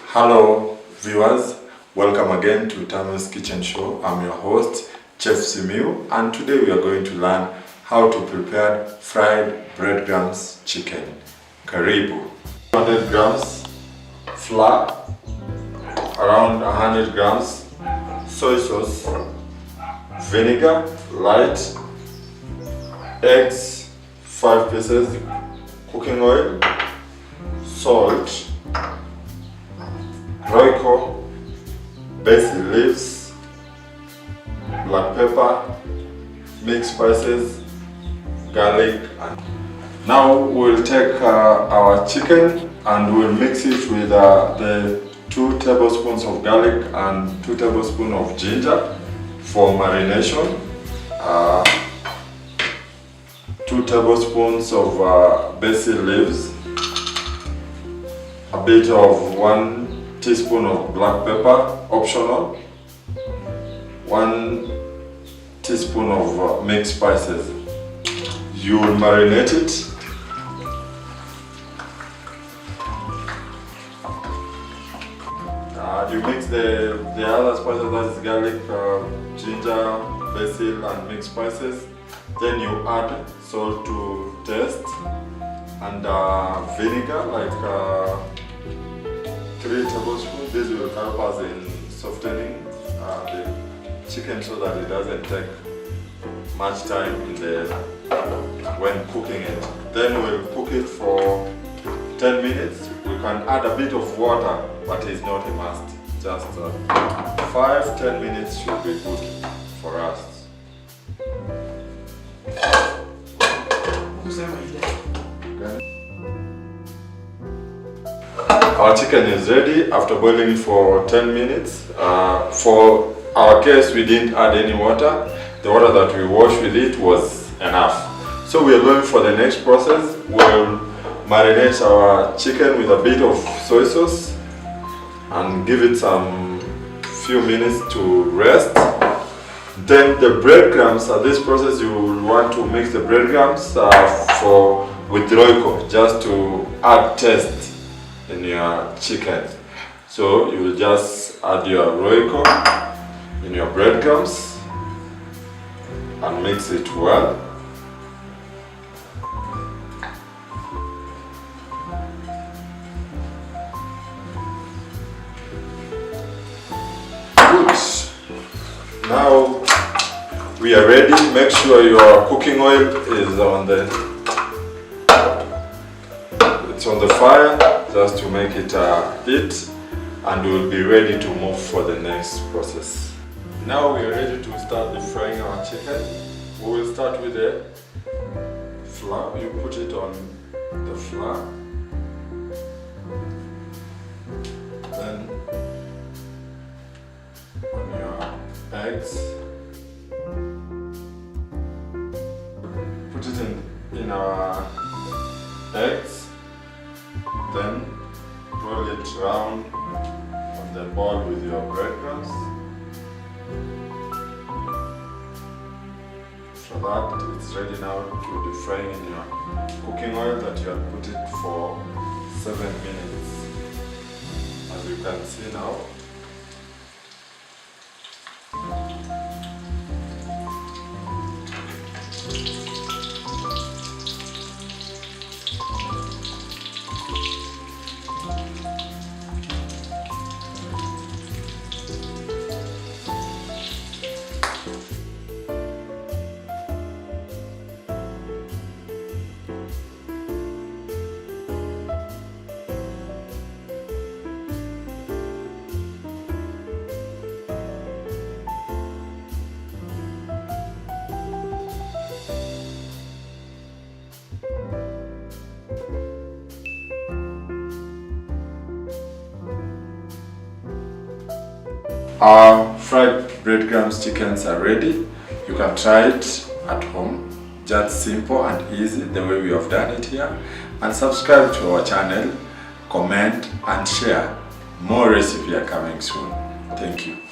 Hello viewers, welcome again to Tamu's Kitchen Show. I'm your host, Chef Simiu, and today we are going to learn how to prepare fried breadcrumbs chicken. Karibu. 100 grams flour, around 100 grams soy sauce, vinegar, light, eggs, 5 pieces, cooking oil, salt, Royco, basil leaves, black pepper, mixed spices, garlic. Now we'll take our chicken and we'll mix it with the 2 tablespoons of garlic and 2 tablespoons of ginger for marination, 2 tablespoons of basil leaves, a bit of 1 teaspoon of black pepper, optional, 1 teaspoon of mixed spices. You will marinate it. You mix the other spices, that is garlic, ginger, basil and mixed spices. Then you add salt to taste and vinegar, like 3 tablespoons. This will help us in softening the chicken so that it doesn't take much time when cooking it. Then we'll cook it for 10 minutes. We can add a bit of water, but it's not a must. Just 5-10 minutes should be good for us. Our chicken is ready after boiling it for 10 minutes. For our case, we didn't add any water. The water that we washed with it was enough. So we are going for the next process. We'll marinate our chicken with a bit of soy sauce and give it some few minutes to rest. Then the breadcrumbs, at this process you will want to mix the breadcrumbs with Royco, just to add taste in your chicken. So you will just add your Royco in your breadcrumbs and mix it well. Good. Now we are ready. Make sure your cooking oil is on the fire, just to make it heat, and we will be ready to move for the next process. Now we are ready to start frying our chicken. We will start with the flour. You put it on the flour, then on your eggs, put it in our eggs. Then roll it round on the ball with your breadcrumbs. So that it's ready now to be frying in your cooking oil that you have put it for 7 minutes. As you can see now. Our fried breadcrumbs chickens are ready. You can try it at home, just simple and easy the way we have done it here. And subscribe to our channel, comment and share. More recipes are coming soon. Thank you.